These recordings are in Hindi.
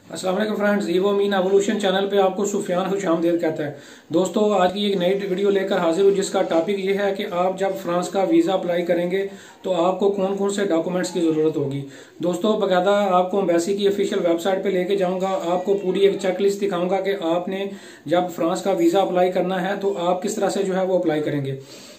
अस्सलाम वालेकुम friends, evo mean evolution channel पे आपको सुफियान खुशामदीद कहता है। दोस्तों, आज की एक नई वीडियो लेकर हाजिर हूँ जिसका टॉपिक ये है कि आप जब फ्रांस का वीज़ा अप्लाई करेंगे तो आपको कौन कौन से डॉक्यूमेंट्स की ज़रूरत होगी। दोस्तों, बाकायदा आपको एम्बेसी की ऑफिशियल वेबसाइट पे लेके जाऊंगा, आपको पूरी एक चेकलिस्ट दिखाऊंगा कि आपने जब फ्रांस का वीज़ा अप्लाई करना है तो आप किस तरह से जो है वो अप्लाई करेंगे।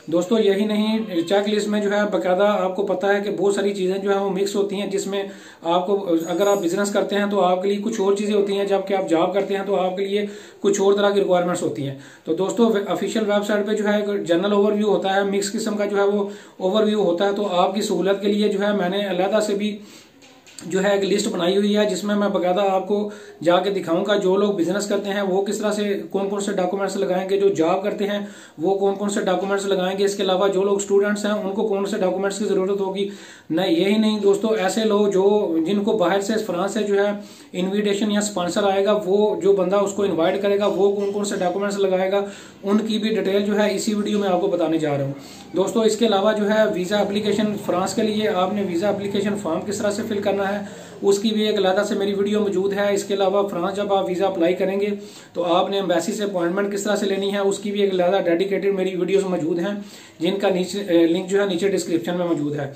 दोस्तों, यही नहीं, चेक लिस्ट में जो है बाकायदा आपको पता है कि बहुत सारी चीज़ें जो है वो मिक्स होती हैं, जिसमें आपको अगर आप बिजनेस करते हैं तो आपके लिए कुछ और चीज़ें होती हैं, जबकि आप जॉब करते हैं तो आपके लिए कुछ और तरह की रिक्वायरमेंट्स होती हैं। तो दोस्तों, ऑफिशियल वेबसाइट पे जो है एक जनरल ओवरव्यू होता है, मिक्स किस्म का जो है वो ओवरव्यू होता है। तो आपकी सहूलत के लिए जो है मैंने अलहदा से भी जो है एक लिस्ट बनाई हुई है, जिसमें मैं बकायदा आपको जाके दिखाऊंगा जो लोग बिजनेस करते हैं वो किस तरह से कौन कौन से डॉक्यूमेंट्स लगाएंगे, जो जॉब करते हैं वो कौन कौन से डॉक्यूमेंट्स लगाएंगे, इसके अलावा जो लोग स्टूडेंट्स हैं उनको कौन से डॉक्यूमेंट्स की जरूरत होगी। नहीं, यही नहीं दोस्तों, ऐसे लोग जो जिनको बाहर से फ्रांस से जो है इन्विटेशन या स्पॉन्सर आएगा, वो जो बंदा उसको इन्वाइट करेगा वो कौन कौन से डॉक्यूमेंट्स लगाएगा, उनकी भी डिटेल जो है इसी वीडियो में आपको बताने जा रहा हूँ। दोस्तों, इसके अलावा जो है वीज़ा एप्लीकेशन फ्रांस के लिए आपने वीज़ा एप्लीकेशन फॉर्म किस तरह से फिल करना है उसकी भी एक अलग से मेरी वीडियो मौजूद है। इसके अलावा फ्रांस जब आप वीज़ा अप्लाई करेंगे तो आपने एम्बेसी से अपॉइंटमेंट किस तरह से लेनी है उसकी भी एक अलग डेडिकेटेड मेरी वीडियोस मौजूद हैं, जिनका नीचे लिंक जो है नीचे डिस्क्रिप्शन में मौजूद है।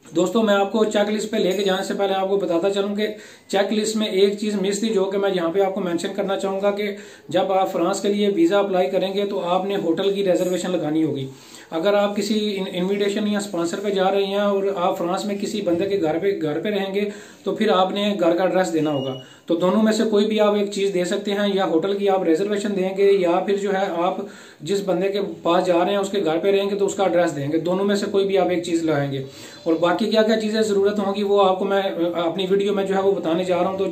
दोस्तों, मैं आपको चेक लिस्ट पे लेके जाने से पहले आपको बताता चलूं कि चेक लिस्ट में एक चीज मिस थी, जो कि मैं यहाँ पे आपको मेंशन करना चाहूंगा कि जब आप फ्रांस के लिए वीजा अप्लाई करेंगे तो आपने होटल की रिजर्वेशन लगानी होगी। अगर आप किसी इनविटेशन या स्पॉन्सर पे जा रहे हैं और आप फ्रांस में किसी बंदे के घर पे रहेंगे तो फिर आपने घर का एड्रेस देना होगा। तो दोनों में से कोई भी आप एक चीज दे सकते हैं, या होटल की आप रिजर्वेशन देंगे या फिर जो है आप जिस बंदे के पास जा रहे हैं उसके घर पे रहेंगे तो उसका एड्रेस देंगे। दोनों में से कोई भी आप एक चीज लगाएंगे, और बाकी क्या क्या चीजें जरूरत होगी वो आपको मैं अपनी वीडियो में जो है वो बताने जा रहा हूँ। तो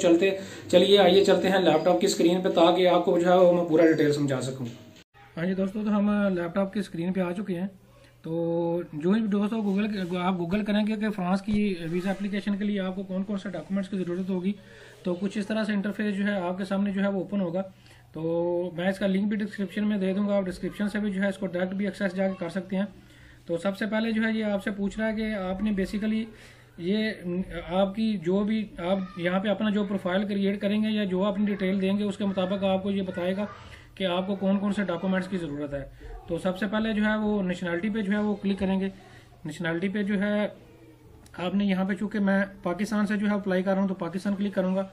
आइए चलते हैं लैपटॉप की स्क्रीन पे, ताकि आपको जो है वो मैं पूरा डिटेल समझा सकूँ। हाँ जी दोस्तों, तो हम लैपटॉप की स्क्रीन पे आ चुके हैं। तो जो ही दोस्तों आप गूगल करेंगे कि फ्रांस की वीज़ा एप्लीकेशन के लिए आपको कौन कौन से डॉक्यूमेंट्स की ज़रूरत होगी, तो कुछ इस तरह से इंटरफेस जो है आपके सामने जो है वो ओपन होगा। तो मैं इसका लिंक भी डिस्क्रिप्शन में दे दूंगा, आप डिस्क्रिप्शन से भी जो है इसको डायरेक्ट भी एक्सेस जाकर कर सकते हैं। तो सबसे पहले जो है ये आपसे पूछ रहा है कि आपने बेसिकली ये आपकी जो भी आप यहाँ पे अपना जो प्रोफाइल क्रिएट करेंगे या जो अपनी डिटेल देंगे उसके मुताबिक आपको ये बताएगा कि आपको कौन कौन से डॉक्यूमेंट्स की ज़रूरत है। तो सबसे पहले जो है वो नेशनैलिटी पे जो है वो क्लिक करेंगे। नेशनैलिटी पे जो है आपने यहाँ पे, चूँकि मैं पाकिस्तान से जो है अप्लाई कर रहा हूँ तो पाकिस्तान क्लिक करूँगा।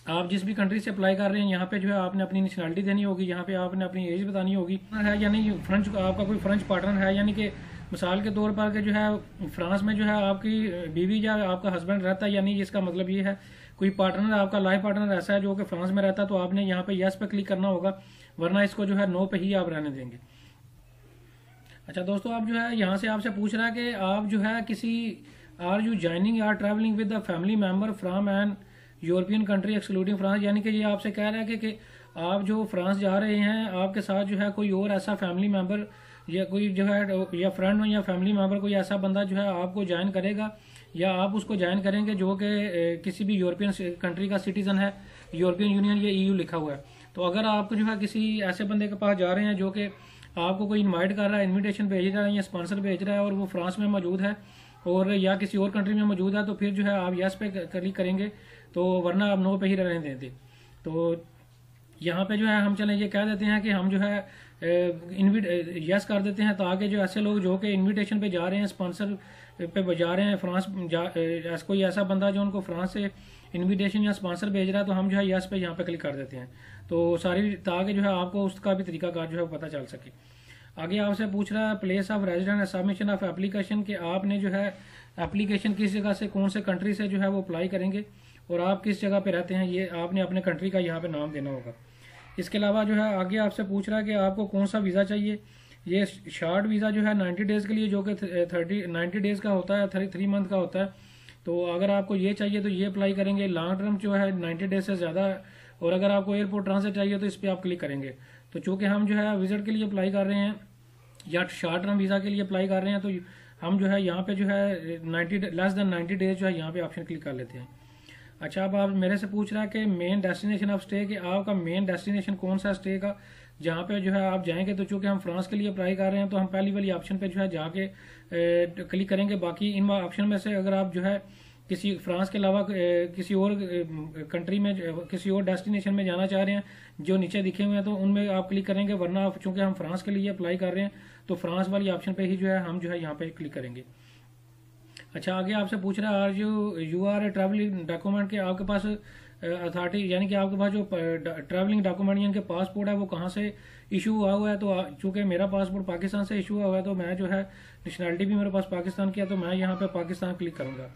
आप जिस भी कंट्री से अप्लाई कर रहे हैं यहाँ पे जो है आपने अपनी नेशनैलिटी देनी होगी, यहाँ पे आपने अपनी एज बतानी होगी है, यानी फ्रेंच आपका कोई फ्रेंच पार्टनर है, यानी कि मिसाल के तौर पर के जो है फ्रांस में जो है आपकी बीवी या आपका हस्बैंड रहता है, यानी इसका मतलब ये है कोई पार्टनर आपका लाइफ पार्टनर ऐसा है जो कि फ्रांस में रहता है, तो आपने यहाँ पे यस पे क्लिक करना होगा, वरना इसको जो है नो पे ही आप रहने देंगे। अच्छा दोस्तों, आप जो है यहाँ से आपसे पूछ रहा है कि आप जो है किसी are you joining or travelling with the family member from an European country excluding France, यानी कि ये आपसे कह रहा है कि आप जो फ्रांस जा रहे हैं आपके साथ जो है कोई और ऐसा फैमिली मेंबर या कोई जो है या फ्रेंड या फैमिली मेंबर कोई ऐसा बंदा जो है आपको ज्वाइन करेगा या आप उसको ज्वाइन करेंगे जो कि किसी भी यूरोपियन कंट्री का सिटीजन है, यूरोपियन यूनियन या ईयू लिखा हुआ है। तो अगर आप जो है किसी ऐसे बंदे के पास जा रहे हैं जो कि आपको कोई इनवाइट कर रहा है, इनविटेशन भेज रहा है या स्पॉन्सर भेज रहा है और वो फ्रांस में मौजूद है और या किसी और कंट्री में मौजूद है, तो फिर जो है आप यस पे क्लिक करेंगे, तो वरना आप नो पे ही रहने देते। तो यहाँ पे जो है हम चलें ये कह देते हैं कि हम जो है यस कर देते हैं, ताकि जो ऐसे लोग जो कि इनविटेशन पे जा रहे हैं, स्पॉन्सर पे जा रहे हैं फ्रांस कोई ऐसा बंदा जो उनको फ्रांस से इनविटेशन या स्पॉन्सर भेज रहा है, तो हम जो है यस पे यहाँ पे क्लिक कर देते हैं। तो सारी ताकि जो है आपको उसका भी तरीकाकार जो है पता चल सके। आगे आपसे पूछ रहा है place of resident submission of application, कि आपने जो है एप्लीकेशन किस जगह से, कौन से कंट्री से जो है वो अप्लाई करेंगे और आप किस जगह पे रहते हैं, ये आपने अपने कंट्री का यहाँ पे नाम देना होगा। इसके अलावा जो है आगे आपसे पूछ रहा है कि आपको कौन सा वीज़ा चाहिए। ये शॉर्ट वीज़ा जो है 90 डेज़ के लिए, जो कि 90 डेज़ का होता है, 3 मंथ का होता है। तो अगर आपको ये चाहिए तो ये अप्लाई करेंगे। लॉन्ग टर्म जो है 90 डेज से ज़्यादा है, और अगर आपको एयरपोर्ट ट्रांसिट चाहिए तो इस पर आप क्लिक करेंगे। तो चूँकि हम जो है विजिट के लिए अप्लाई कर रहे हैं या शॉर्ट टर्म वीज़ा के लिए अप्लाई कर रहे हैं, तो हम जो है यहाँ पे जो है 90 डेज जो है यहाँ पे ऑप्शन क्लिक कर लेते हैं। अच्छा, अब आप मेरे से पूछ रहा है कि मेन डेस्टिनेशन ऑफ स्टे, कि आपका मेन डेस्टिनेशन कौन सा स्टे का, जहाँ पे जो है आप जाएंगे। तो चूंकि हम फ्रांस के लिए अप्लाई कर रहे हैं तो हम पहली वाली ऑप्शन पे जो है जाके क्लिक करेंगे। बाकी इन ऑप्शन में से अगर आप जो है किसी फ्रांस के अलावा किसी और कंट्री में, किसी और डेस्टिनेशन में जाना चाह रहे हैं जो नीचे दिखे हुए हैं, तो उनमें आप क्लिक करेंगे। वरना आप चूंकि हम फ्रांस के लिए अप्लाई कर रहे हैं तो फ्रांस वाली ऑप्शन पे ही जो है हम जो है यहाँ पे क्लिक करेंगे। अच्छा, आगे आपसे पूछ रहा है are you are a travelling document, के आपके पास अथॉरिटी यानी कि आपके पास जो ट्रैवलिंग डॉक्यूमेंट यानी कि पासपोर्ट है वो कहाँ से इशू हुआ है। तो चूंकि मेरा पासपोर्ट पाकिस्तान से इशू हुआ है तो मैं जो है नेशनलिटी भी मेरे पास पाकिस्तान की है, तो मैं यहाँ पे पाकिस्तान क्लिक करूंगा।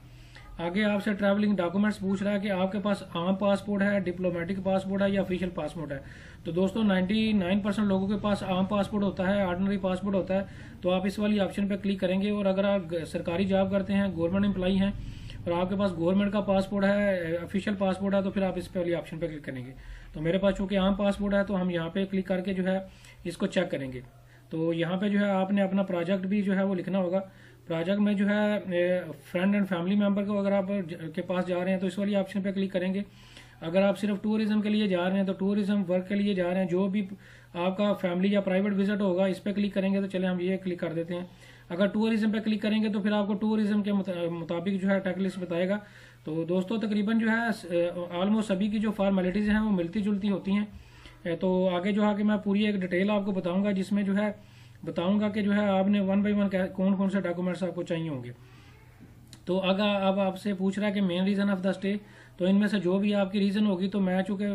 आगे आपसे ट्रैवलिंग डॉक्यूमेंट्स पूछ रहा है कि आपके पास आम पासपोर्ट है, डिप्लोमेटिक पासपोर्ट है या ऑफिशियल पासपोर्ट है। तो दोस्तों 99% लोगों के पास आम पासपोर्ट होता है, ऑर्डिनरी पासपोर्ट होता है। तो आप इस वाली ऑप्शन पर क्लिक करेंगे। और अगर आप सरकारी जॉब करते हैं, गवर्नमेंट एम्प्लॉई हैं और आपके पास गवर्नमेंट का पासपोर्ट है, ऑफिशियल पासपोर्ट है, तो फिर आप इस वाली ऑप्शन पर क्लिक करेंगे। तो मेरे पास चूंकि आम पासपोर्ट है तो हम यहाँ पे क्लिक करके जो है इसको चेक करेंगे। तो यहाँ पे जो है आपने अपना प्रोजेक्ट भी जो है वो लिखना होगा। प्रोजेक्ट में जो है फ्रेंड एंड फैमिली मेंबर को अगर आप के पास जा रहे हैं तो इस वाली ऑप्शन पे क्लिक करेंगे। अगर आप सिर्फ टूरिज्म के लिए जा रहे हैं तो टूरिज्म वर्क के लिए जा रहे हैं, जो भी आपका फैमिली या प्राइवेट विजिट होगा इस पे क्लिक करेंगे। तो चले हम ये क्लिक कर देते हैं। अगर टूरिज्म पे क्लिक करेंगे तो फिर आपको टूरिज्म के मुताबिक जो है टैग लिस्ट बताएगा। तो दोस्तों तकरीबन जो है ऑलमोस्ट सभी की जो फॉर्मेलिटीज हैं वो मिलती जुलती होती हैं। तो आगे जो है कि मैं पूरी एक डिटेल आपको बताऊंगा, जिसमें जो है बताऊंगा कि जो है आपने 1 बाय 1 कौन कौन से डॉक्यूमेंट्स आपको चाहिए होंगे। तो अगर अब आपसे पूछ रहा है कि main reason of the stay, तो इनमें से जो भी आपकी रीजन होगी, तो मैं चूंकि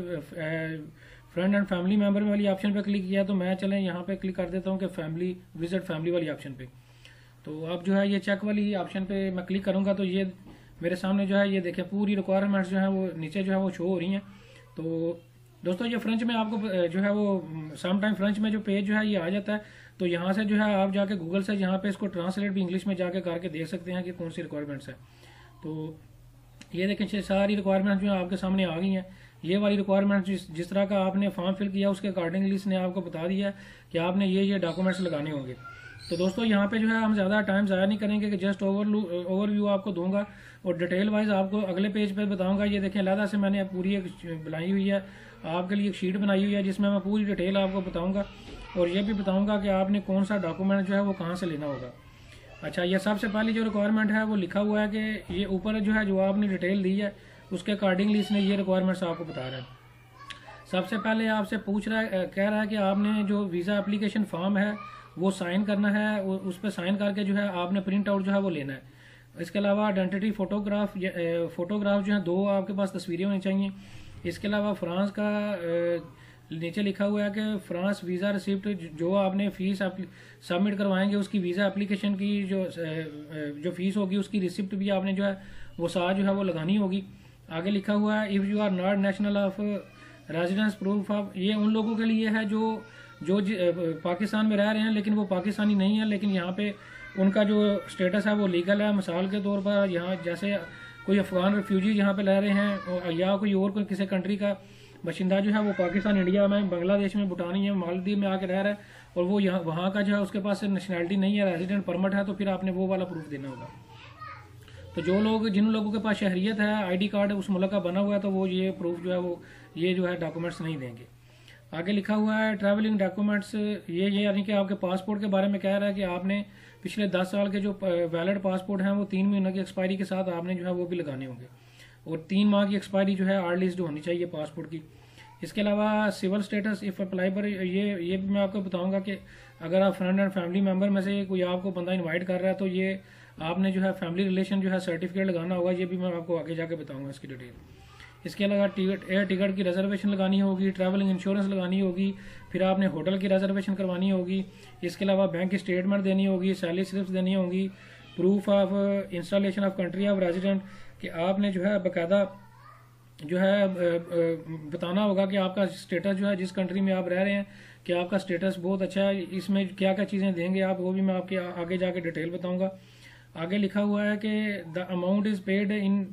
फ्रेंड एंड फैमिली मेंबर वाली ऑप्शन पे क्लिक किया तो मैं चले यहाँ पे क्लिक कर देता हूँ कि फैमिली विजिट फैमिली वाली ऑप्शन पे। तो अब जो है ये चेक वाली ऑप्शन पे मैं क्लिक करूंगा तो ये मेरे सामने जो है ये देखें पूरी रिक्वायरमेंट्स जो है वो नीचे जो है वो शो हो रही हैं। तो दोस्तों ये फ्रेंच में आपको जो है वो समटाइम फ्रेंच में जो पेज जो है ये आ जाता है। तो यहाँ से जो है आप जाके गूगल से यहाँ पे इसको ट्रांसलेट भी इंग्लिश में जाके करके देख सकते हैं कि कौन सी रिक्वायरमेंट्स है। तो ये देखें सारी रिक्वायरमेंट्स जो आपके सामने आ गई हैं। ये वाली रिक्वायरमेंट जिस तरह का आपने फॉर्म फिल किया उसके अकॉर्डिंगली इसने आपको बता दिया कि आपने ये डॉक्यूमेंट्स लगाने होंगे। तो दोस्तों यहाँ पे जो है हम ज़्यादा टाइम ज़ाया नहीं करेंगे कि जस्ट ओवरव्यू आपको दूंगा और डिटेल वाइज आपको अगले पेज पे बताऊंगा। ये देखें अलहदा से मैंने पूरी एक बनाई हुई है आपके लिए, एक शीट बनाई हुई है जिसमें मैं पूरी डिटेल आपको बताऊंगा और ये भी बताऊंगा कि आपने कौन सा डॉक्यूमेंट जो है वो कहाँ से लेना होगा। अच्छा, ये सबसे पहली जो रिक्वायरमेंट है वो लिखा हुआ है कि ये ऊपर जो है जो आपने डिटेल दी है उसके अकॉर्डिंगली इसने ये रिक्वायरमेंट्स आपको बता रहा है। सबसे पहले आपसे पूछ रहा है, कह रहा है कि आपने जो वीज़ा एप्लीकेशन फॉर्म है वो साइन करना है, उस पर साइन करके जो है आपने प्रिंट आउट जो है वो लेना है। इसके अलावा आइडेंटिटी फोटोग्राफ जो है 2 आपके पास तस्वीरें होनी चाहिए। इसके अलावा फ्रांस का नीचे लिखा हुआ है कि फ्रांस वीज़ा रिसिप्ट जो आपने फीस सबमिट करवाएंगे उसकी वीज़ा एप्लीकेशन की जो फीस होगी उसकी रिसिप्ट भी आपने जो है वो साथ जो है वो लगानी होगी। आगे लिखा हुआ है if you are not national of residence proof of, ये उन लोगों के लिए है जो पाकिस्तान में रह रहे हैं लेकिन वो पाकिस्तानी नहीं है, लेकिन यहाँ पे उनका जो स्टेटस है वो लीगल है। मिसाल के तौर पर यहाँ जैसे कोई अफगान रिफ्यूजी यहाँ पे रह रहे हैं या कोई किसी कंट्री का बशिंदा जो है वो पाकिस्तान, इंडिया में, बांग्लादेश में, भूटानी में, मालदीव में आके रह रहा है और वो यहाँ वहाँ का जो है उसके पास नेशनलिटी नहीं है, रेजिडेंट परमिट है, तो फिर आपने वो वाला प्रूफ देना होगा। तो जिन लोगों के पास शहरियत है, आईडी कार्ड उस मुल्क का बना हुआ है, तो वो ये प्रूफ जो है वो ये जो है डॉक्यूमेंट्स नहीं देंगे। आगे लिखा हुआ है ट्रैवलिंग डॉक्यूमेंट्स, ये यानी कि आपके पासपोर्ट के बारे में कह रहा है कि आपने पिछले 10 साल के जो वैलिड पासपोर्ट हैं वो 3 महीने की एक्सपायरी के साथ आपने जो है वो भी लगाने होंगे और 3 माह की एक्सपायरी जो है आर्ड लिस्ट होनी चाहिए पासपोर्ट की। इसके अलावा सिविल स्टेटस इफ अप्लाई पर ये भी मैं आपको बताऊंगा कि अगर आप फ्रेंड एंड फैमिली मेंबर में से कोई आपको बंदा इन्वाइट कर रहा है तो ये आपने जो है फैमिली रिलेशन जो है सर्टिफिकेट लगाना होगा, ये भी मैं आपको आगे जाके बताऊंगा इसकी डिटेल। इसके अलावा एयर टिकट की रिजर्वेशन लगानी होगी, ट्रैवलिंग इंश्योरेंस लगानी होगी, फिर आपने होटल की रिजर्वेशन करवानी होगी। इसके अलावा बैंक स्टेटमेंट देनी होगी, सैलरी स्लिप्स देनी होगी, proof of installation of country of resident, कि आपने जो है बाकायदा जो है बताना होगा कि आपका स्टेटस जो है जिस कंट्री में आप रह रहे हैं कि आपका स्टेटस बहुत अच्छा है, इसमें क्या क्या चीज़ें देंगे आप, वो भी मैं आपके आगे जाके डिटेल बताऊंगा। आगे लिखा हुआ है कि the amount is paid in,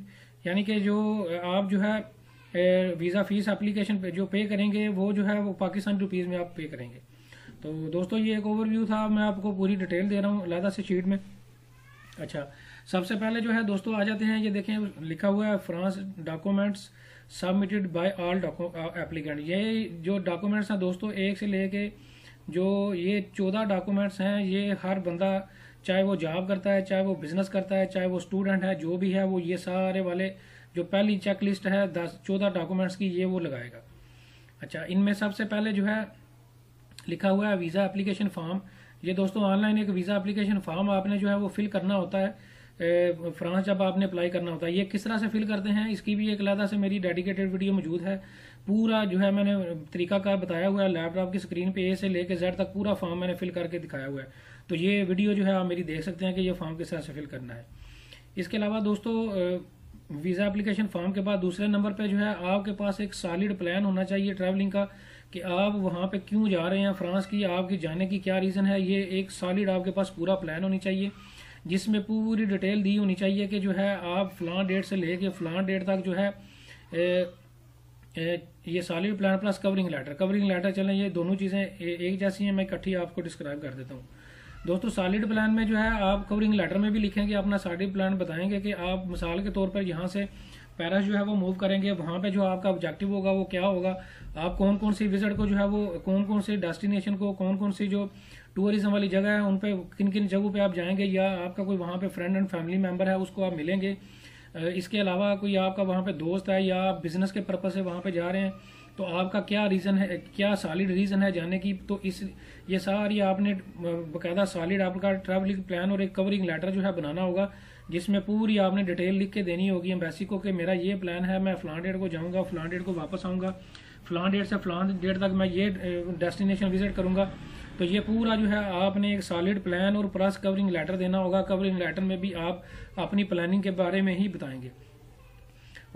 यानी कि जो आप जो है वीज़ा फीस एप्लीकेशन पे जो पे करेंगे वो जो है वो पाकिस्तानी रुपीज़ में आप पे करेंगे। तो दोस्तों ये एक ओवरव्यू था, मैं आपको पूरी डिटेल दे रहा हूँ अलग से शीट में। अच्छा, सबसे पहले जो है दोस्तों आ जाते हैं, ये देखें लिखा हुआ है France documents submitted by all applicant. ये जो डॉक्यूमेंट्स हैं दोस्तों 1 से लेके जो ये 14 डॉक्यूमेंट्स हैं ये हर बंदा चाहे वो जॉब करता है, चाहे वो बिजनेस करता है, चाहे वो स्टूडेंट है, जो भी है वो ये सारे वाले जो पहली चेक लिस्ट है 14 डॉक्यूमेंट्स की, ये वो लगाएगा। अच्छा, इनमें सबसे पहले जो है लिखा हुआ है वीज़ा एप्लीकेशन फॉर्म। ये दोस्तों ऑनलाइन एक वीज़ा एप्लीकेशन फॉर्म आपने जो है वो फिल करना होता है फ्रांस जब आपने अप्लाई करना होता है। ये किस तरह से फिल करते हैं इसकी भी एक अलग से मेरी डेडिकेटेड वीडियो मौजूद है। पूरा जो है मैंने तरीकाकार बताया हुआ है, लैपटॉप की स्क्रीन पे ए से लेकर जेड तक पूरा फॉर्म मैंने फिल करके दिखाया हुआ है। तो ये वीडियो जो है आप मेरी देख सकते हैं कि ये फॉर्म किस तरह से फिल करना है। इसके अलावा दोस्तों वीज़ा एप्लीकेशन फॉर्म के बाद दूसरे नंबर पे जो है आपके पास एक सॉलिड प्लान होना चाहिए ट्रैवलिंग का, कि आप वहाँ पे क्यों जा रहे हैं फ्रांस की, आपकी जाने की क्या रीज़न है। ये एक सॉलिड आपके पास पूरा प्लान होनी चाहिए जिसमें पूरी डिटेल दी होनी चाहिए कि जो है आप फलां डेट से लेके फलां डेट तक जो है ये solid plan plus covering letter चलें, ये दोनों चीज़ें एक जैसी हैं। मैं इकट्ठी आपको डिस्क्राइब कर देता हूँ। दोस्तों सॉलिड प्लान में जो है आप कवरिंग लेटर में भी लिखेंगे अपना सॉलिड प्लान, बताएंगे कि आप मिसाल के तौर पर यहाँ से पेरिस जो है वो मूव करेंगे, वहाँ पे जो आपका ऑब्जेक्टिव होगा वो क्या होगा, आप कौन कौन सी विजिट को जो है वो कौन कौन से डेस्टिनेशन को, कौन कौन सी जो टूरिज्म वाली जगह है उन पे किन किन जगहों पे आप जाएंगे, या आपका कोई वहाँ पे फ्रेंड एंड फैमिली मेंबर है उसको आप मिलेंगे। इसके अलावा कोई आपका वहाँ पे दोस्त है या आप बिजनेस के पर्पज से वहाँ पे जा रहे हैं, तो आपका क्या रीज़न है, क्या सॉलिड रीज़न है जाने की। तो इस ये सारी आपने बाकायदा सॉलिड आपका ट्रैवलिंग प्लान और एक कवरिंग लेटर जो है बनाना होगा, जिसमें पूरी आपने डिटेल लिख के देनी होगी एम्बेसी को कि मेरा ये प्लान है, मैं फलां डेट को जाऊँगा, फलां डेट को वापस आऊँगा, फलां डेट से फलां डेट तक मैं ये डेस्टिनेशन विजिट करूँगा। तो ये पूरा जो है आपने एक सॉलिड प्लान और प्लस कवरिंग लेटर देना होगा। कवरिंग लेटर में भी आप अपनी प्लानिंग के बारे में ही बताएंगे।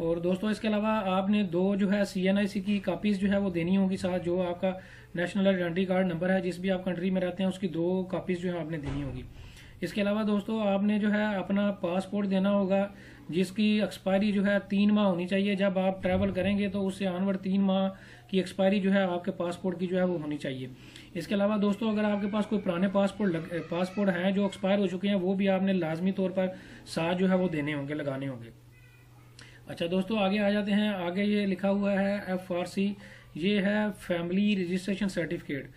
और दोस्तों इसके अलावा आपने 2 जो है CNIC की कापीज जो है वो देनी होगी साथ, जो आपका नेशनल आइडेंटिटी कार्ड नंबर है जिस भी आप कंट्री में रहते हैं उसकी 2 कापीज जो है आपने देनी होगी। इसके अलावा दोस्तों आपने जो है अपना पासपोर्ट देना होगा जिसकी एक्सपायरी जो है 3 माह होनी चाहिए। जब आप ट्रैवल करेंगे तो उससे ऑनवर्ड 3 माह की एक्सपायरी जो है आपके पासपोर्ट की जो है वो होनी चाहिए। इसके अलावा दोस्तों अगर आपके पास कोई पुराने पासपोर्ट हैं जो एक्सपायर हो चुके हैं, वो भी आपने लाजमी तौर पर साथ जो है वो देने होंगे, लगाने होंगे। अच्छा दोस्तों आगे आ जाते हैं। आगे ये लिखा हुआ है FRC, ये है फैमिली रजिस्ट्रेशन सर्टिफिकेट।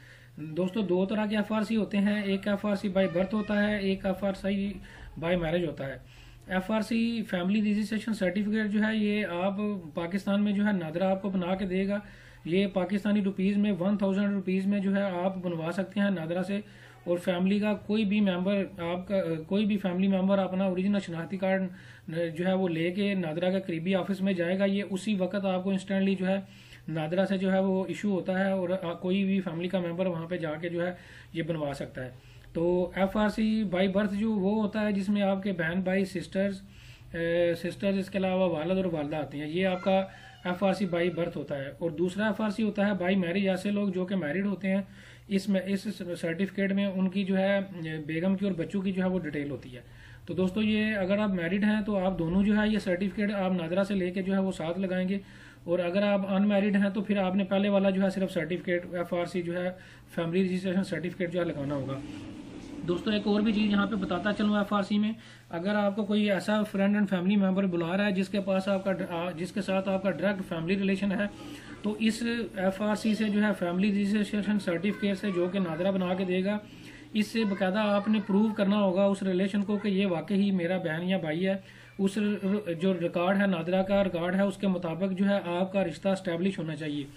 दोस्तों 2 तरह के FRC होते हैं, एक FRC बाय बर्थ होता है, एक FRC बाय मैरिज होता है। FRC फैमिली रजिस्ट्रेशन सर्टिफिकेट जो है ये आप पाकिस्तान में जो है नादरा आपको बना के देगा। ये पाकिस्तानी रुपीज़ में 1000 रुपीज़ में जो है आप बनवा सकते हैं नादरा से। और फैमिली का कोई भी मेंबर, आपका कोई भी फैमिली मेंबर अपना ओरिजिनल शनाख्ती कार्ड जो है वो लेके नादरा के करीबी ऑफिस में जाएगा, ये उसी वक्त आपको इंस्टेंटली जो है नादरा से जो है वो इशू होता है और कोई भी फैमिली का मेंबर वहाँ पे जाके जो है ये बनवा सकता है। तो FRC बाई बर्थ जो वो होता है जिसमें आपके बहन भाई सिस्टर्स इसके अलावा वालद और वालदा आते हैं, ये आपका FRC बाई बर्थ होता है। और दूसरा FRC होता है बाई मैरिज, ऐसे लोग जो कि मैरिड होते हैं। इस सर्टिफिकेट में उनकी जो है बेगम की और बच्चों की जो है वो डिटेल होती है। तो दोस्तों ये अगर आप मैरिड हैं तो आप दोनों जो है ये सर्टिफिकेट आप नादरा से लेके जो है वो साथ लगाएंगे, और अगर आप अनमैरिड हैं तो फिर आपने पहले वाला जो है सिर्फ सर्टिफिकेट FRC जो है फैमिली रजिस्ट्रेशन सर्टिफिकेट जो है लगाना होगा। दोस्तों एक और भी चीज़ यहाँ पे बताता चलूँ FRC में, अगर आपको कोई ऐसा फ्रेंड एंड फैमिली मेंबर बुला रहा है जिसके साथ आपका डायरेक्ट फैमिली रिलेशन है, तो इस FRC से जो है फैमिली रजिस्ट्रेशन सर्टिफिकेट से जो कि नादरा बना के देगा, इससे बाकायदा आपने प्रूव करना होगा उस रिलेशन को कि ये वाकई ही मेरा बहन या भाई है। उस जो रिकॉर्ड है नादरा का रिकॉर्ड है उसके मुताबिक जो है आपका रिश्ता एस्टेब्लिश होना चाहिए।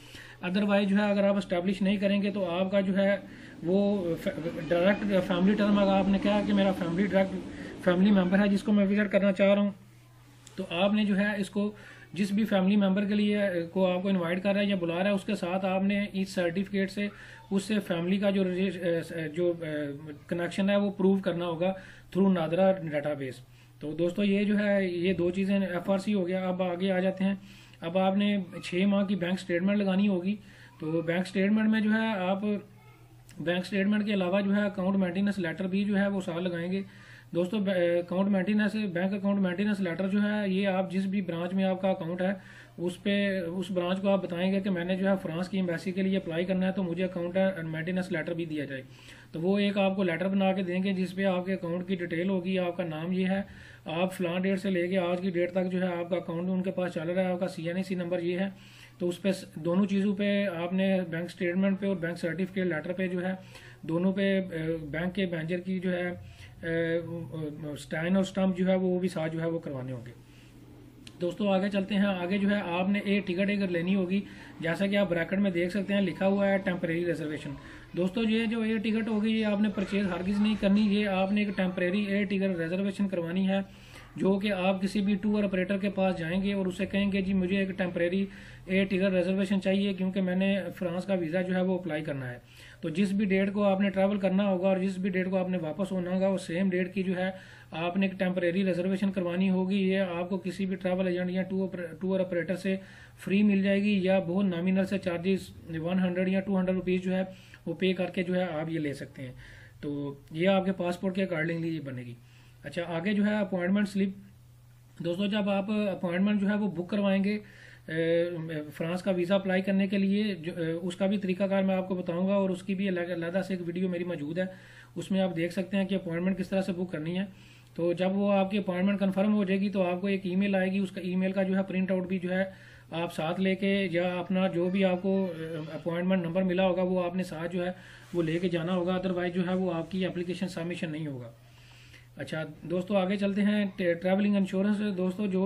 अदरवाइज जो है अगर आप एस्टेब्लिश नहीं करेंगे तो आपका जो है वो डायरेक्ट फैमिली टर्म, अगर आपने कहा कि मेरा डायरेक्ट फैमिली मेंबर है जिसको मैं विजिट करना चाह रहा हूँ, तो आपने जो है इसको जिस भी फैमिली मेंबर के लिए को आपको इनवाइट कर रहा है या बुला रहा है उसके साथ आपने इस सर्टिफिकेट से उससे फैमिली का जो कनेक्शन है वो प्रूव करना होगा थ्रू नादरा डाटाबेस। तो दोस्तों ये जो है ये 2 चीज़ें FRC हो गया। अब आगे आ जाते हैं। अब आपने 6 माह की बैंक स्टेटमेंट लगानी होगी। तो बैंक स्टेटमेंट में जो है आप बैंक स्टेटमेंट के अलावा जो है अकाउंट मेंटेनेंस लेटर भी जो है वो साथ लगाएंगे। दोस्तों बैंक अकाउंट मेंटेनेंस लेटर जो है ये आप जिस भी ब्रांच में आपका अकाउंट है उस ब्रांच को आप बताएंगे कि मैंने जो है फ्रांस की एम्बेसी के लिए अप्लाई करना है, तो मुझे अकाउंट मेंटेनेंस लेटर भी दिया जाए। तो वो एक आपको लेटर बना के देंगे जिसपे आपके अकाउंट की डिटेल होगी, आपका नाम ये है, आप फलां डेट से लेके आज की डेट तक जो है आपका अकाउंट उनके पास चल रहा है, आपका CNIC नंबर ये है। तो उस पर दोनों चीज़ों पे आपने बैंक स्टेटमेंट पे और बैंक सर्टिफिकेट लेटर पे जो है दोनों पे बैंक के मैनेजर की जो है स्टैन और स्टम्प जो है वो भी साथ जो है वो करवाने होंगे। दोस्तों आगे चलते हैं। आगे जो है आपने एयर टिकट अगर लेनी होगी, जैसा कि आप ब्रैकेट में देख सकते हैं लिखा हुआ है टेम्परेरी रिजर्वेशन। दोस्तों ये जो एयर टिकट होगी ये आपने परचेज हरगिज़ नहीं करनी, ये आपने एक टेम्परेरी एयर टिकट रिजर्वेशन करवानी है, जो कि आप किसी भी टूर ऑपरेटर के पास जाएंगे और उससे कहेंगे जी मुझे एक टेम्परेरी एयर टिकट रिजर्वेशन चाहिए क्योंकि मैंने फ्रांस का वीज़ा जो है वो अप्लाई करना है। तो जिस भी डेट को आपने ट्रैवल करना होगा और जिस भी डेट को आपने वापस होना होगा वो सेम डेट की जो है आपने एक टेम्परेरी रिजर्वेशन करवानी होगी। ये आपको किसी भी ट्रैवल एजेंट या टूर ऑपरेटर से फ्री मिल जाएगी या बहुत नॉमिनल से चार्जेस 100 या 200 रुपीज़ जो है वो पे करके जो है आप ये ले सकते हैं। तो ये आपके पासपोर्ट के अकॉर्डिंगली ये बनेगी। अच्छा आगे जो है अपॉइंटमेंट स्लिप। दोस्तों जब आप अपॉइंटमेंट जो है वो बुक करवाएंगे फ्रांस का वीज़ा अप्लाई करने के लिए, उसका भी तरीकाकार मैं आपको बताऊंगा और उसकी भी अलग से एक वीडियो मेरी मौजूद है, उसमें आप देख सकते हैं कि अपॉइंटमेंट किस तरह से बुक करनी है। तो जब वो आपकी अपॉइंटमेंट कंफर्म हो जाएगी तो आपको एक ईमेल आएगी, उसका ईमेल का जो है प्रिंट आउट भी जो है आप साथ लेके या अपना जो भी आपको अपॉइंटमेंट नंबर मिला होगा वो आपने साथ जो है वो लेके जाना होगा, अदरवाइज जो है वो आपकी एप्लीकेशन सबमिशन नहीं होगा। अच्छा दोस्तों आगे चलते हैं। Travelling insurance. दोस्तों जो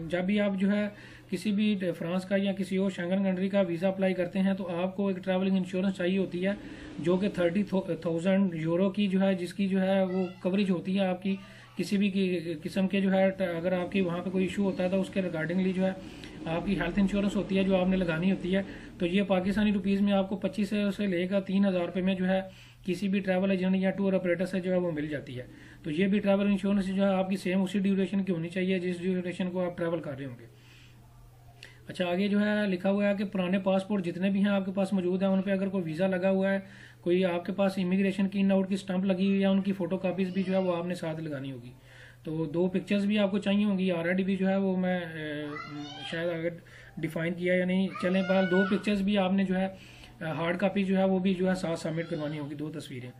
जब भी आप जो है किसी भी फ्रांस का या किसी और शेंगन कंट्री का वीज़ा अप्लाई करते हैं तो आपको एक ट्रैवलिंग इंश्योरेंस चाहिए होती है जो कि 30,000 यूरो की जो है जिसकी जो है वो कवरेज होती है आपकी किसी भी किस्म के जो है, अगर आपकी वहाँ पे कोई इशू होता है तो उसके रिगार्डिंगली जो है आपकी हेल्थ इंश्योरेंस होती है जो आपने लगानी होती है। तो ये पाकिस्तानी रुपीज़ में आपको 25 से लेकर 3,000 रुपये में जो है किसी भी ट्रैवल एजेंट या टूर ऑपरेटर से जो है वो मिल जाती है। तो ये भी ट्रैवल इंश्योरेंस जो है आपकी सेम उसी ड्यूरेशन की होनी चाहिए जिस ड्यूरेशन को आप ट्रैवल कर रहे होंगे। अच्छा आगे जो है लिखा हुआ है कि पुराने पासपोर्ट जितने भी हैं आपके पास मौजूद हैं उन पे अगर कोई वीज़ा लगा हुआ है, कोई आपके पास इमिग्रेशन की इन आउट की स्टंप लगी हुई है, उनकी फोटो कापीज भी जो है वो आपने साथ लगानी होगी। तो 2 पिक्चर्स भी आपको चाहिए होंगी, ऑलरेडी भी जो है वो मैं शायद अगर डिफाइन किया या नहीं चलें, बहरहाल 2 पिक्चर्स भी आपने जो है हार्ड कापी जो है वो भी जो है साथ सबमिट करवानी होगी, 2 तस्वीरें।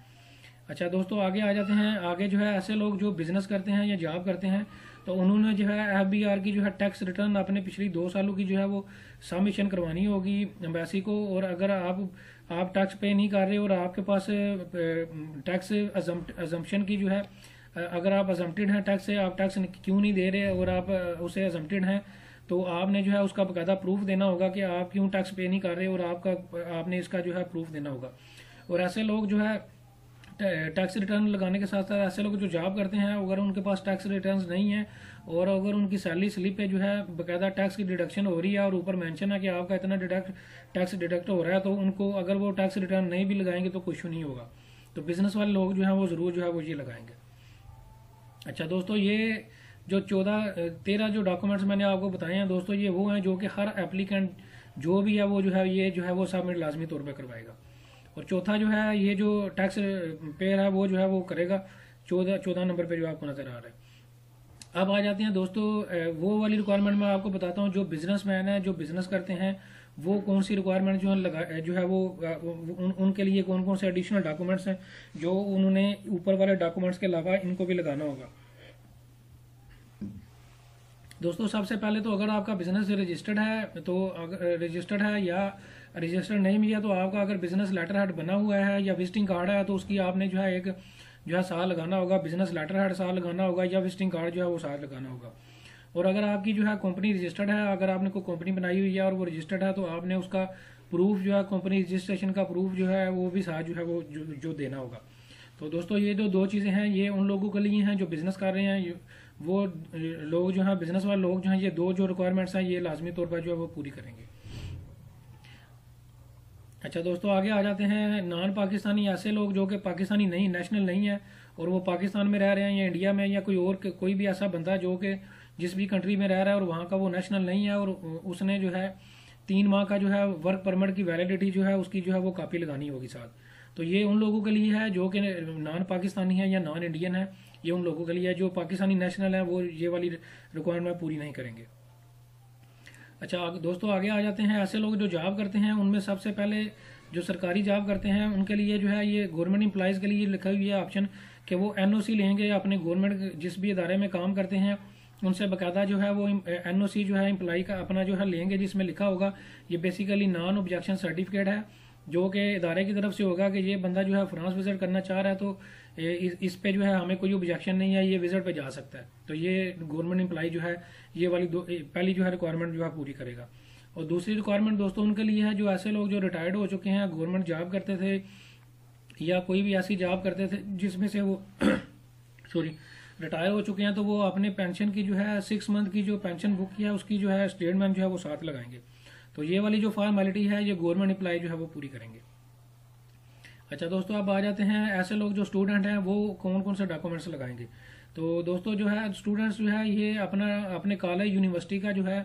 अच्छा दोस्तों आगे आ जाते हैं। आगे जो है ऐसे लोग जो बिजनेस करते हैं या जॉब करते हैं तो उन्होंने जो है FBR की जो है टैक्स रिटर्न अपने पिछली 2 सालों की जो है वो सबमिशन करवानी होगी एम्बेसी को। और अगर आप टैक्स पे नहीं कर रहे और आपके पास टैक्स अजम्पशन की जो है, अगर आप अजम्प्टेड हैं टैक्स से, आप टैक्स क्यों नहीं दे रहे और आप उसे अजम्प्टेड हैं तो आपने जो है उसका बकायदा प्रूफ देना होगा कि आप क्यों टैक्स पे नहीं कर रहे और आपने इसका जो है प्रूफ देना होगा। और ऐसे लोग जो है टैक्स रिटर्न लगाने के साथ साथ ऐसे लोग जो जॉब करते हैं अगर उनके पास टैक्स रिटर्न्स नहीं है और अगर उनकी सैलरी स्लिप पे जो है बकायदा टैक्स की डिडक्शन हो रही है और ऊपर मेंशन है कि आपका इतना टैक्स डिडक्ट हो रहा है, तो उनको अगर वो टैक्स रिटर्न नहीं भी लगाएंगे तो कोई इशू नहीं होगा। तो बिजनेस वाले लोग जो है वो जरूर जो है वो ये लगाएंगे। अच्छा दोस्तों ये जो 13 जो डॉक्यूमेंट्स मैंने आपको बताए हैं दोस्तों, ये वो हैं जो कि हर एप्लीकेंट जो भी है वो जो है ये जो है वो सबमिट लाजमी तौर पे करवाएगा। और चौथा जो है ये जो टैक्स पेयर है वो जो है वो करेगा 14 नंबर पे जो आपको नजर आ रहा है। अब आ जाते हैं दोस्तों वो वाली रिक्वायरमेंट मैं आपको बताता हूँ जो बिजनेसमैन है, जो बिजनेस करते हैं, वो कौन सी रिक्वायरमेंट जो है वो उनके लिए कौन कौन से एडिशनल डॉक्यूमेंट्स हैं जो उन्होंने ऊपर वाले डॉक्यूमेंट्स के अलावा इनको भी लगाना होगा। दोस्तों सबसे पहले तो अगर आपका बिजनेस रजिस्टर्ड है तो अगर रजिस्टर्ड है या रजिस्टर्ड नहीं भी है तो आपका अगर बिजनेस लेटर हेड बना हुआ है या विजिटिंग कार्ड है तो उसकी आपने जो है एक जो है साल लगाना होगा, बिजनेस लेटर हेड साल लगाना होगा या विजिटिंग कार्ड जो है वो साल लगाना होगा। और अगर आपकी जो है कंपनी रजिस्टर्ड है, अगर आपने कोई कंपनी बनाई हुई है और वो रजिस्टर्ड है तो आपने उसका प्रूफ जो है कंपनी रजिस्ट्रेशन का प्रूफ जो है वो भी साथ जो है वो जो देना होगा। तो दोस्तों ये जो 2 चीज़ें हैं ये उन लोगों के लिए हैं जो बिजनेस कर रहे हैं, वो लोग जो है बिजनेस वाले लोग जो हैं ये 2 जो रिक्वायरमेंट्स हैं ये लाजमी तौर पर जो है वो पूरी करेंगे। अच्छा दोस्तों आगे आ जाते हैं नॉन पाकिस्तानी, ऐसे लोग जो कि पाकिस्तानी नहीं, नेशनल नहीं है और वो पाकिस्तान में रह रहे हैं या इंडिया में या कोई भी ऐसा बंदा जो कि जिस भी कंट्री में रह रहा है और वहाँ का वो नेशनल नहीं है और उसने जो है 3 माह का जो है वर्क परमिट की वैलिडिटी जो है उसकी जो है वो कॉपी लगानी होगी साथ। तो ये उन लोगों के लिए है जो कि नॉन पाकिस्तानी है या नॉन इंडियन है, ये उन लोगों के लिए है। जो पाकिस्तानी नेशनल है वो ये वाली रिक्वायरमेंट पूरी नहीं करेंगे। अच्छा दोस्तों आगे आ जाते हैं ऐसे लोग जो जॉब करते हैं उनमें सबसे पहले जो सरकारी जॉब करते हैं उनके लिए जो है ये गवर्नमेंट एम्प्लॉयज़ के लिए लिखा हुआ है ऑप्शन कि वो NOC लेंगे अपने गवर्नमेंट जिस भी इदारे में काम करते हैं उनसे बाकायदा जो है वो NOC जो है एम्प्लॉय का अपना जो है लेंगे जिसमें लिखा होगा ये बेसिकली नॉन ऑब्जेक्शन सर्टिफिकेट है जो कि इदारे की तरफ से होगा कि ये बंदा जो है फ्रांस विजिट करना चाह रहा है तो इस पे जो है हमें कोई ऑब्जेक्शन नहीं है, ये विजिट पे जा सकता है। तो ये गवर्नमेंट एम्प्लॉय जो है ये वाली पहली जो है रिक्वायरमेंट जो है पूरी करेगा। और दूसरी रिक्वायरमेंट दोस्तों उनके लिए है जो ऐसे लोग जो रिटायर्ड हो चुके हैं, गवर्नमेंट जॉब करते थे या कोई भी ऐसी जॉब करते थे जिसमें से वो सॉरी रिटायर हो चुके हैं, तो वो अपने पेंशन की जो है 6 मंथ की जो पेंशन बुक है उसकी जो है स्टेटमेंट जो है वो साथ लगाएंगे। तो ये वाली जो फॉर्मेलिटी है ये गवर्नमेंट एम्प्लॉय जो है वो पूरी करेंगे। अच्छा दोस्तों, अब आ जाते हैं ऐसे लोग जो स्टूडेंट हैं वो कौन कौन से डॉक्यूमेंट्स लगाएंगे। तो दोस्तों जो है स्टूडेंट्स जो है ये अपने कॉलेज यूनिवर्सिटी का जो है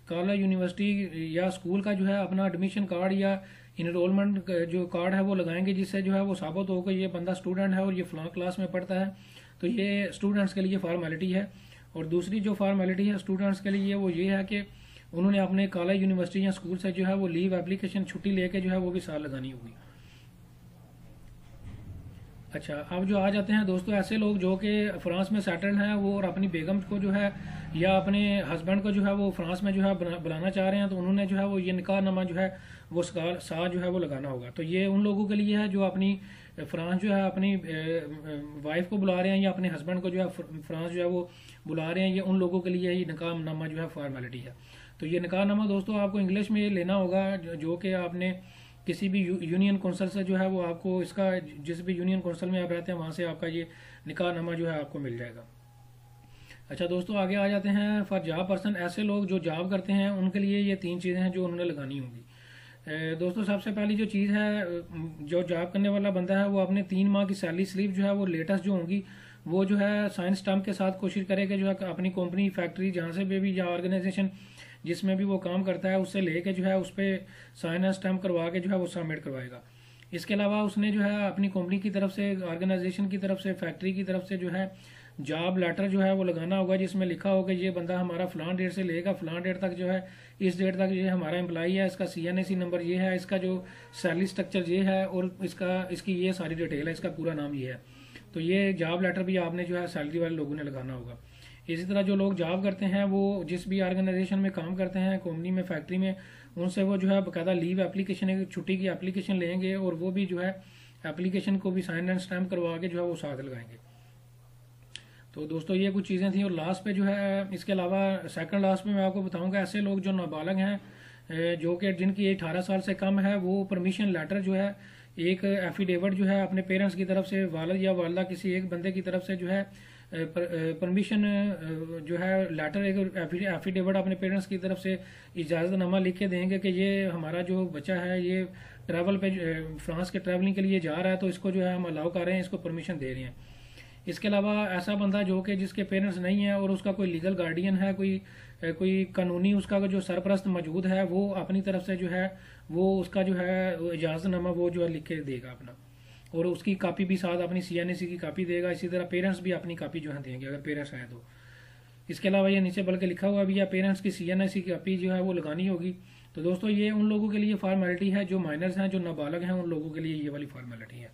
कॉलेज यूनिवर्सिटी या स्कूल का जो है अपना एडमिशन कार्ड या इनरोलमेंट जो कार्ड है वो लगाएंगे, जिससे जो है वो साबित हो कि ये बंदा स्टूडेंट है और ये फलां क्लास में पढ़ता है। तो ये स्टूडेंट्स के लिए फॉर्मेलिटी है। और दूसरी जो फॉर्मेलिटी है स्टूडेंट्स के लिए वो ये है कि उन्होंने अपने कॉलेज यूनिवर्सिटी या स्कूल से जो है वो लीव एप्लीकेशन छुट्टी लेके जो है वो भी साल लगानी होगी। अच्छा, अब जो आ जाते हैं दोस्तों ऐसे लोग जो कि फ्रांस में सेटल्ड हैं वो और अपनी बेगम को जो है या अपने हस्बैंड को जो है वो फ्रांस में जो है बुलाना चाह रहे हैं, तो उन्होंने जो है वो ये निकाहनामा जो है वो साथ जो है वो लगाना होगा। तो ये उन लोगों के लिए है जो अपनी फ्रांस जो है अपनी वाइफ को बुला रहे हैं या अपने हस्बैंड को जो है फ्रांस जो है वो बुला रहे हैं, ये उन लोगों के लिए ये निकाहनामा जो है फॉर्मेलिटी है। तो ये निकाहनामा दोस्तों आपको इंग्लिश में लेना होगा, जो कि आपने किसी भी यूनियन कौंसिल से जो है वो आपको इसका जिस भी यूनियन कौंसिल में आप रहते हैं वहां से आपका ये निकाहनामा जो है आपको मिल जाएगा। अच्छा दोस्तों, आगे आ जाते हैं फॉर जॉब पर्सन। ऐसे लोग जो जॉब करते हैं उनके लिए ये 3 चीजें हैं जो उन्होंने लगानी होंगी। दोस्तों सबसे पहली जो चीज है, जो जॉब करने वाला बंदा है वो अपने 3 माह की सैलरी स्लिप जो है वो लेटेस्ट जो होंगी वो जो है साइन स्टाम्प के साथ कोशिश करेगा जो है अपनी कंपनी फैक्ट्री जहां से भी या ऑर्गेनाइजेशन जिसमें भी वो काम करता है उससे लेके जो है उस पर साइन एंड स्टैम्प करवा के जो है वो सबमिट करवाएगा। इसके अलावा उसने जो है अपनी कंपनी की तरफ से, ऑर्गेनाइजेशन की तरफ से, फैक्ट्री की तरफ से जो है जॉब लेटर जो है वो लगाना होगा, जिसमें लिखा होगा ये बंदा हमारा फलां डेट से लेकर फलां डेट तक जो है इस डेट तक ये हमारा एम्प्लॉई है, इसका CNAC नंबर ये है, इसका जो सैलरी स्ट्रक्चर ये है और इसकी ये सारी डिटेल है, इसका पूरा नाम ये है। तो ये जॉब लेटर भी आपने जो है सैलरी वाले लोगों ने लगाना होगा। इसी तरह जो लोग जॉब करते हैं वो जिस भी ऑर्गेनाइजेशन में काम करते हैं, कंपनी में, फैक्ट्री में, उनसे वो जो है बकायदा लीव एप्लीकेशन, छुट्टी की एप्लीकेशन लेंगे और वो भी जो है एप्लीकेशन को भी साइन एंड स्टैम्प करवा के जो है वो साथ लगाएंगे। तो दोस्तों ये कुछ चीजें थी। और लास्ट पे जो है इसके अलावा सेकंड लास्ट में मैं आपको बताऊंगा ऐसे लोग जो नाबालग हैं जो कि जिनकी एज 18 साल से कम है, वो परमिशन लेटर जो है एक एफिडेविट जो है अपने पेरेंट्स की तरफ से, वालिद या वालिदा किसी एक बंदे की तरफ से जो है परमिशन जो है लेटर एक एफिडेविट अपने पेरेंट्स की तरफ से इजाजतनामा लिख के देंगे कि ये हमारा जो बच्चा है ये ट्रैवल पे फ्रांस के ट्रैवलिंग के लिए जा रहा है, तो इसको जो है हम अलाउ कर रहे हैं, इसको परमिशन दे रहे हैं। इसके अलावा ऐसा बंदा जो कि जिसके पेरेंट्स नहीं है और उसका कोई लीगल गार्डियन है, कोई कानूनी उसका जो सरपरस्त मौजूद है, वो अपनी तरफ से जो है वो उसका जो है इजाजतनामा वो जो है लिख के देगा अपना, और उसकी कॉपी भी साथ अपनी CNAC की कॉपी देगा। इसी तरह पेरेंट्स भी अपनी कॉपी जो है देंगे अगर पेरेंट्स हैं तो। इसके अलावा ये नीचे बल्कि लिखा हुआ भी है पेरेंट्स की CNAC की कॉपी जो है वो लगानी होगी। तो दोस्तों ये उन लोगों के लिए फॉर्मेलिटी है जो माइनर्स हैं, जो नाबालग हैं, उन लोगों के लिए ये वाली फॉर्मेलिटी है।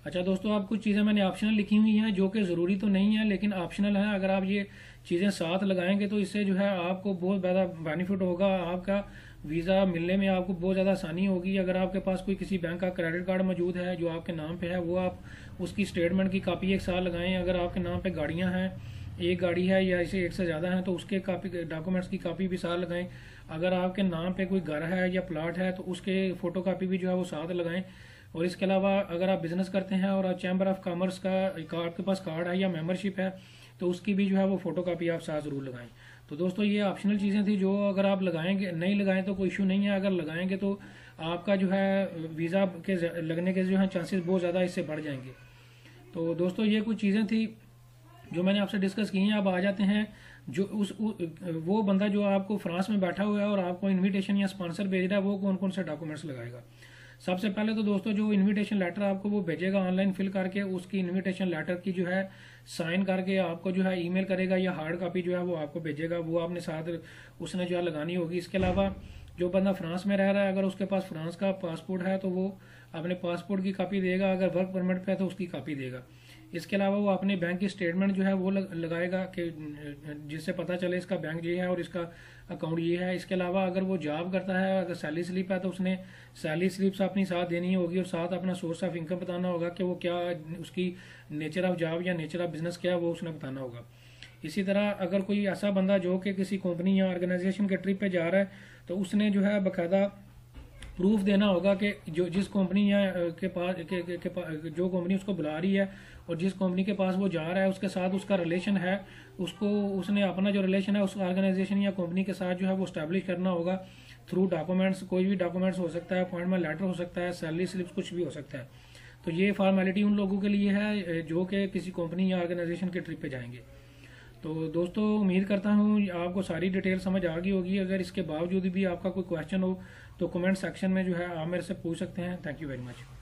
अच्छा दोस्तों, अब कुछ चीजें मैंने ऑप्शनल लिखी हुई हैं जो कि जरूरी तो नहीं है लेकिन ऑप्शनल है। अगर आप ये चीजें साथ लगाएंगे तो इससे जो है आपको बहुत ज्यादा बेनिफिट होगा, आपका वीजा मिलने में आपको बहुत ज्यादा आसानी होगी। अगर आपके पास कोई किसी बैंक का क्रेडिट कार्ड मौजूद है जो आपके नाम पे है, वो आप उसकी स्टेटमेंट की कॉपी एक साथ लगाएं। अगर आपके नाम पे गाड़ियां हैं, एक गाड़ी है या इसे एक से ज्यादा है, तो उसके कॉपी डॉक्यूमेंट्स की कॉपी भी साथ लगाएं। अगर आपके नाम पे कोई घर है या प्लाट है तो उसके फोटो कॉपी भी जो है वो साथ लगाएं। और इसके अलावा अगर आप बिजनेस करते हैं और चैम्बर ऑफ कॉमर्स का आपके पास कार्ड है या मेंबरशिप है तो उसकी भी जो है वो फोटो कॉपी आप साथ जरूर लगाएं। तो दोस्तों ये ऑप्शनल चीजें थी जो अगर आप लगाएंगे, नहीं लगाएं तो कोई इशू नहीं है, अगर लगाएंगे तो आपका जो है वीजा के लगने के जो है चांसेस बहुत ज्यादा इससे बढ़ जाएंगे। तो दोस्तों ये कुछ चीजें थी जो मैंने आपसे डिस्कस की हैं। अब आ जाते हैं जो वो बंदा जो आपको फ्रांस में बैठा हुआ है और आपको इन्विटेशन या स्पॉन्सर भेज रहा है, वो कौन कौन से डॉक्यूमेंट्स लगाएगा। सबसे पहले तो दोस्तों जो इनविटेशन लेटर आपको वो भेजेगा ऑनलाइन फिल करके, उसकी इनविटेशन लेटर की जो है साइन करके आपको जो है ईमेल करेगा या हार्ड कॉपी जो है वो आपको भेजेगा, वो आपने साथ उसने जो है लगानी होगी। इसके अलावा जो बंदा फ्रांस में रह रहा है, अगर उसके पास फ्रांस का पासपोर्ट है तो वो अपने पासपोर्ट की कॉपी देगा, अगर वर्क परमिट पे है तो उसकी कॉपी देगा। इसके अलावा वो अपने बैंक की स्टेटमेंट जो है वो लगाएगा कि जिससे पता चले इसका बैंक ये है और इसका अकाउंट ये है। इसके अलावा अगर वो जॉब करता है, अगर सैलरी स्लिप है तो उसने सैलरी स्लिप्स अपनी साथ देनी होगी और साथ अपना सोर्स ऑफ इनकम बताना होगा कि वो क्या उसकी नेचर ऑफ जॉब या नेचर ऑफ बिजनेस क्या है वो उसने बताना होगा। इसी तरह अगर कोई ऐसा बंदा जो कि किसी कंपनी या ऑर्गेनाइजेशन के ट्रिप पे जा रहा है तो उसने जो है बाकायदा प्रूफ देना होगा कि जो जिस कंपनी या के पास जो कंपनी उसको बुला रही है और जिस कंपनी के पास वो जा रहा है उसके साथ उसका रिलेशन है, उसको उसने अपना जो रिलेशन है उस ऑर्गेनाइजेशन या कंपनी के साथ जो है वो स्टैब्लिश करना होगा थ्रू डॉक्यूमेंट्स। कोई भी डॉक्यूमेंट्स हो सकता है, अपॉइंटमेंट लेटर हो सकता है, सैलरी स्लिप कुछ भी हो सकता है। तो ये फॉर्मेलिटी उन लोगों के लिए है जो कि किसी कंपनी या ऑर्गेनाइजेशन के ट्रिप पे जाएंगे। तो दोस्तों उम्मीद करता हूँ आपको सारी डिटेल समझ आ गई होगी। अगर इसके बावजूद भी आपका कोई क्वेश्चन हो तो कमेंट सेक्शन में जो है आप मेरे से पूछ सकते हैं। Thank you very much.